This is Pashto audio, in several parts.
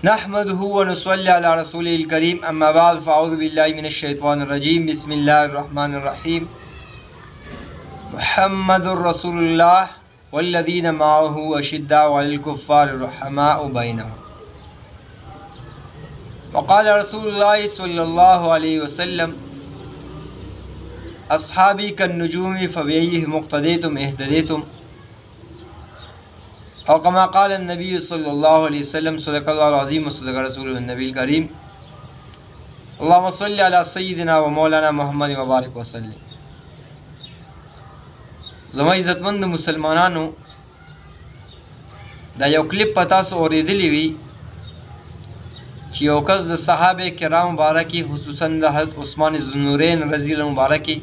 نحمده ونصلي على رسوله الكريم اما بعد فاعوذ بالله من الشيطان الرجيم بسم الله الرحمن الرحيم محمد رسول الله والذين معه أشداء على الكفار رحماء بينهم وقال رسول الله صلى الله عليه وسلم أصحابي كالنجوم فبأيهم اقتديتم اهتديتم او كما قال النبي صلى الله عليه وسلم صدق الله العظيم وصدق رسوله النبي الكريم اللهم صل على سيدنا ومولانا محمد وبارك وسلم. زما عزتمند مسلمانانو دا یو کلیپ پتا سو اوریدلی وی چې یو کس د صحابه کرام مبارکي خصوصا د حضرت عثمان ذوالنورین رضی الله مبارکي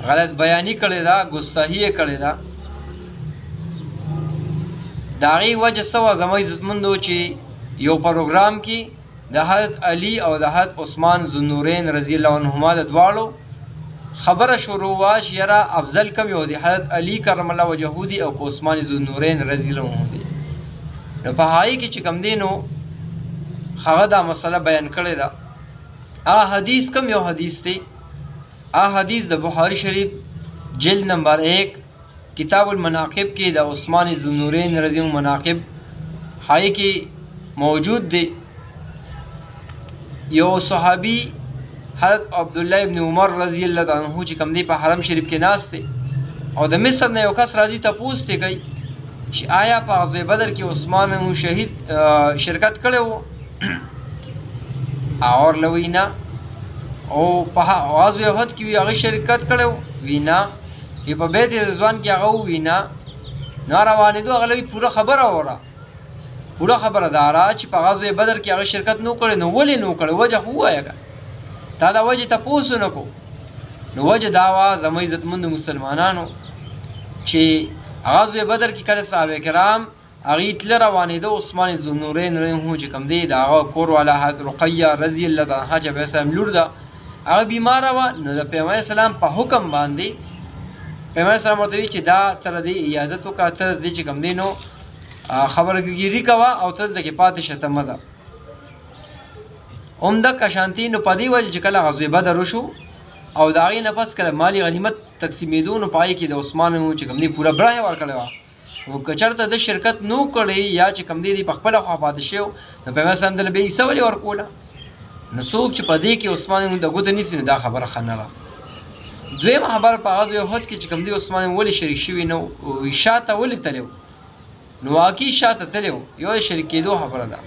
غلط بیانی کړی دا ګستاهی کړی دا داغي وجه سوا زما عزتمندو چې یو پروګرام کې د حضرت علی او د حضرت عثمان ذوالنورین رضی الله عنهما د دواړو خبره شروع وا چې یاره افضل کم یو دی حضرت علی کرم الله وجهه دی او عثمان ذوالنورین رضی الله عنه دی. نو په هاي کې چې کم دی نو هغه دا مسله بیان کړی دا هغه حدیث کم یو حدیث دی. هغه حدیث د بخاری شریف جلد نمبر 1 کتاب المناقب کې د عثمان ذوالنورین رضی الله مناقب هاي کې موجود دی. یو صحابي حضرت عبد الله ابن عمر رضی الله عنه چې کوم دی په حرم شریف کې ناست دی او د مصر نه یو کس راځي تاسو ته کوي چې آیا په غزوه بدر کې عثمان شهید شرکت کړو اور لوینا او په غزوه احد کې هغه شرکت کړو وینا ی په بیت رضوان کې هغه وینا ناروانه دوه غلوی پوره خبره وره پوره خبره دارا چې په غزوه بدر کې هغه شرکت نو کړي نو ولې نو کړي وجه هوايګه تا دا وجه تاسو نه کو نو وجه داوا زما عزتمند مسلمانانو چې غزوه بدر کې کله صحابه کرام هغه تل روانې ده عثمان ذوالنورین رحمه چې کم دی دا کور والا حضرت رقیہ رضی الله عنها چې به سم لور ده هغه بیمار و نو د پیغمبر اسلام په حکم باندې پیغمبر اسلام ورته وی چې دا تر دې عیادت وکړه د چې کم دی نو خبرګيري کوا او تل د کې پاتې شته مزه عمده کشانتی نو پدی وجه چې کله غزوه بدر وشو او داغي نفس کله مالی غنیمت تقسیمېدون پای کې د عثمان چې کم دی پورا براه ور کړو او کچرته د شرکت نو کړي یا چې کم دی په خپل خوا پاتې شو نو پیغمبر اسلام دل به ایسه ولي ور کوله نو څوک چې پدی کې عثمان د ګوت نیسي دا خبره خنره. دویم خبر په غزوه احد کې چې کم دی عثمان ولی شریک شوی نو شاته ولی تلو نو واقعي شاته تلو یو شریک کېدو خبره ده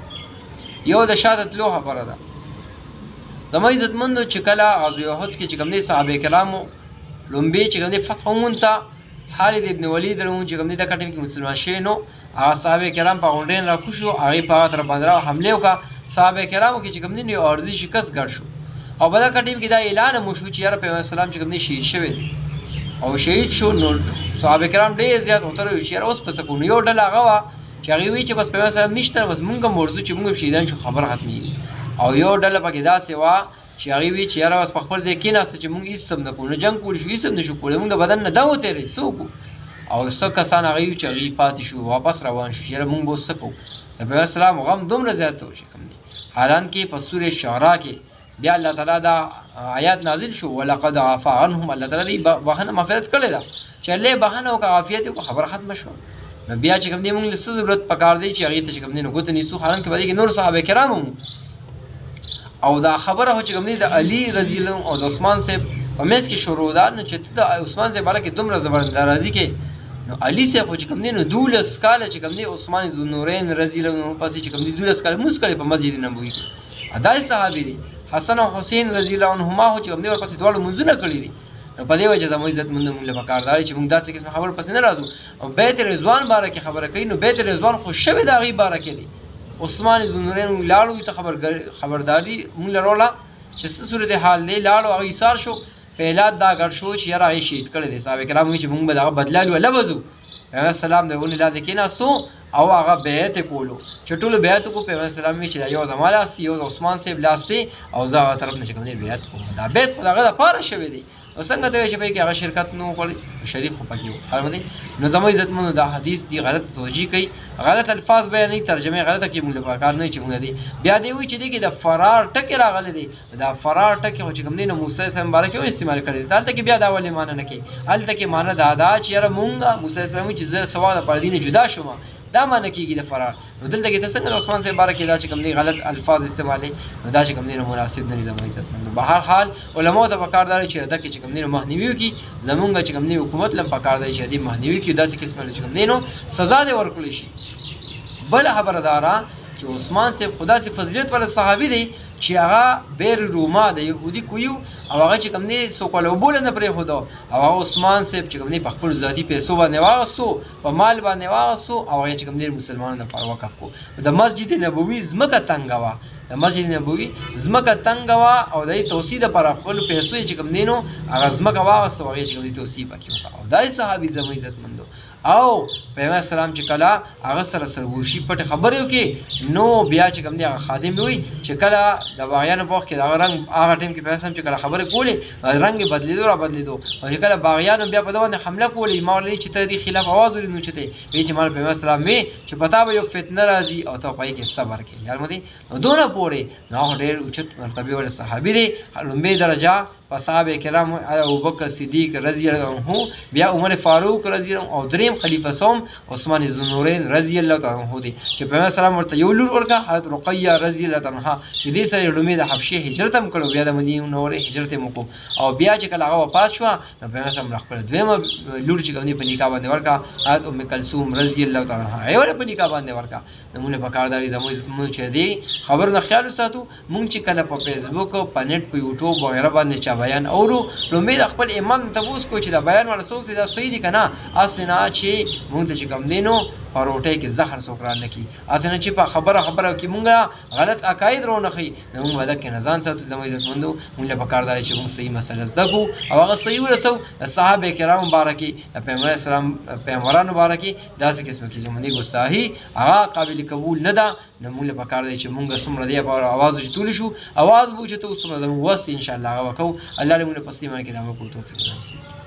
یو د شاته تلو خبره ده. زما عزتمندو چې کله غزوه احد کې چې کم دی صحابه کرامو لومبي چې کم دی فتح مونته خالد ابن ولید رحمه چې کم دی د کټیم کې مسلمان شوی نو هغه صحابه کرام په غونډین را کوشو هغه په تر باندې حمله وکړه صحابه کرامو کې چې کم دی نو ارزي شکست ګډ شو او بل کټیم کې دا اعلان مو شو چې یاره پیغمبر اسلام چې کوم دی شهید شوی دی او شهید شو نو صحابه کرام ډېر زیات وتر یو شیر اوس پس کو یو ډله هغه وا چې هغه وی چې بس پیغمبر اسلام نشته بس مونږ مرزو چې مونږ شهیدان شو خبر ختمي او یو ډله پکې دا سیوا چې هغه وی چې یاره بس په خپل ځای کې ناست چې مونږ هیڅ سم نه کوو جنگ کول شو هیڅ نشو کولای مونږ بدن نه دمو تیرې سوکو او څو کسان هغه چې هغه پاتې شو واپس روان شو یاره مونږ به سکو د پیغمبر اسلام غم دومره زیات شو کوم دی حالان کې په سورې شعراء کې بیا الله تعالی دا آیات نازل شو ولقد عفا عنهم الله تعالی بهانه مغفرت کړی دا چې له بهانه او عافیت کو خبر ختم شو نو بیا چې کوم دی موږ له ضرورت پکار دی چې هغه ته چې کوم دی نو ګوت نیسو حالان کې باندې نور صحابه کرام او دا خبره هو چې کوم دی د علی رضی الله او د عثمان صاحب په مېس کې شروع ده نو چې د عثمان صاحب باندې دومره زبردست راضی کې نو علی صاحب چې کوم دی نو 12 کال چې کوم دی عثمان ذوالنورین رضی الله عنه پسې چې کوم دی 12 کال مسکل په مسجد نبوي اداي صحابي دي حسن او حسین رضی الله عنهما هو چې کوم دی ورپسې دوړو منځونه کړی دي نو په دې وجه زموږ عزت مند موږ له کاردار چې موږ داسې قسم خبر پسې نه راځو او بیت رضوان باره کې خبره کوي نو بیت رضوان خو شوی دا غي باره کې دي عثمان ذوالنورین لاړو ته خبرداري موږ لرولا چې څه صورت حال دی لاړو هغه ایثار شو پهلا دا ګډ شو چې یاره هغه شهید کړی دی صاحب کرام چې موږ به دا بدلال ولا بزو پیغمبر سلام دغه نه لاده کې ناسو او هغه بیعت کولو چې ټول بیعت کو پیغمبر سلام چې یو زماله است یو عثمان صاحب لاسته او زه طرف نشه کوم بیعت کوم دا بیعت خدای د پاره شوی دی نو څنګه ته وایې چې پکې هغه شرکت نه وکړي شریک خو پکې و معلومه نو زما عزتمنو دا حدیث دی غلط توجیه کوي غلط الفاظ بیانوي ترجمه غلطه کوي موږ لپاره کار نه چې موږ دی بیا دی وایي چې دی کې د فرار ټکی راغلی دی دا فرار ټکی خو چې کوم دی نو موسی اسلام مبارک یې استعمال کړی دی دلته کې بیا دا ولې معنی نه کوي هلته کې معنی دا ده چې یاره مونږ موسی اسلام چې زه سوا د پردي نه جدا شوم دا معنی کېږي د فرار نو دلته کې ته څنګه د عثمان صاحب باره کې دا چې کوم دی غلط الفاظ استعمالوي نو دا چې کوم دی نو مناسب نه دي زما عزتمندو به هر حال علماو ته پکار دی چې دا کې چې کوم دی نو مخنیوي وکړي زمونږ چې کوم دی حکومت لم پکار دی چې دې مخنیوي کړي داسې قسمه چې کوم دی نو سزا دې ورکړلی شي بله خبره داره چې عثمان صاحب خدا سي فضیلت والا صحابي دی چې هغه بیر روما د یهودي کویو او هغه چې کوم دی سوکاله بوله نه پرېښودو او هغه عثمان صاحب چې کوم دی په خپل ذاتي پیسو باندې واغستو په مال باندې واغستو او هغه چې کوم دی مسلمانانو لپاره وقف کړو د مسجد نبوي ځمکه تنګه وه د مسجد نبوي ځمکه تنګه وه او د یې توسیع دپاره خپلو پیسو یې چې کوم دی نو هغه ځمکه واغسته او هغې چې کوم دی توسیع پکې وکړه او دا یې صحابي زما عزتمندو او پیغمبر اسلام چې کله هغه سره سرګوشي پټې خبرې وکړي نو بیا چې کوم دی هغه خادم وي چې کله د باغیانو په وخت کې دغه رنګ هغه ټایم کې پیغمبر چې کله خبرې کولې رنګ یې بدلېدو را بدلېدو او چې کله باغیانو بیا په ده باندې حمله کولې ما ورته چې ته دې خلاف اواز ولې نو چېتی وایي چې ما پیغمبر اسلام وی چې په تا به یو فتنه راځي او ته په هغې کې صبر کوې یار مو دی نو دونه پورې نو هغه ډېر اوچت مرتبې والا صحابي دی لومبۍ درجه په صحابه کرام ابوبکر صدیق رضی الله عنه بیا عمر فاروق رضی الله او دریم خلیفہ سوم عثمان ذوالنورین رضی الله تعالی عنه دي چې پیغمبر سلام ورته یو لور ورکا حضرت رقیہ رضی الله تعالی عنها چې دې سره لومې د حبشه هجرت هم کړو بیا د مدینه منورې هجرت هم وکړو او بیا چې کله هغه وفات شو نو پیغمبر سلام خپل دویمه لور چې کوي په نکاح باندې ورکا حضرت ام کلثوم رضی الله تعالی عنها ایوله په نکاح باندې ورکا نمونه په کارداري زموږ عزت چې دی خبر نه خیال ساتو مونږ چې کله په فیسبوک او په نت په یوټیوب وغیرہ باندې بیان اورو لومبۍ د خپل امام تبوس کو چې دا بیان ولا څوک دی دا صحیح دی که نه هسې نه چې مونږ ته چې کوم دی نو په روټۍ کې زهر څوک را نه کړي هسې نه چې په خبره کې مونږ غلط عقاید رو نه ښیي نو مونږ به دک کې نه ځان ساتو زما عزتمندو مونږ له پکار دا چې مونږ صحیح مسله زده کړو او هغه صحیح ورسو د صحابه کرامو باره کې د پیغمبر اسلام پیغمبرانو باره کې داسې قسمه کې چې مونږ ګستاهي هغه قابل قبول نه ده نو مونږ له پکار دی چې مونږ څومره دی په اواز اوچتولی شو اواز به اوچتو څومره زموږ وس انشاءالله هغه وکړو الله دې مونږ له په سلیمان کې د عمل کولو توفیق راکړي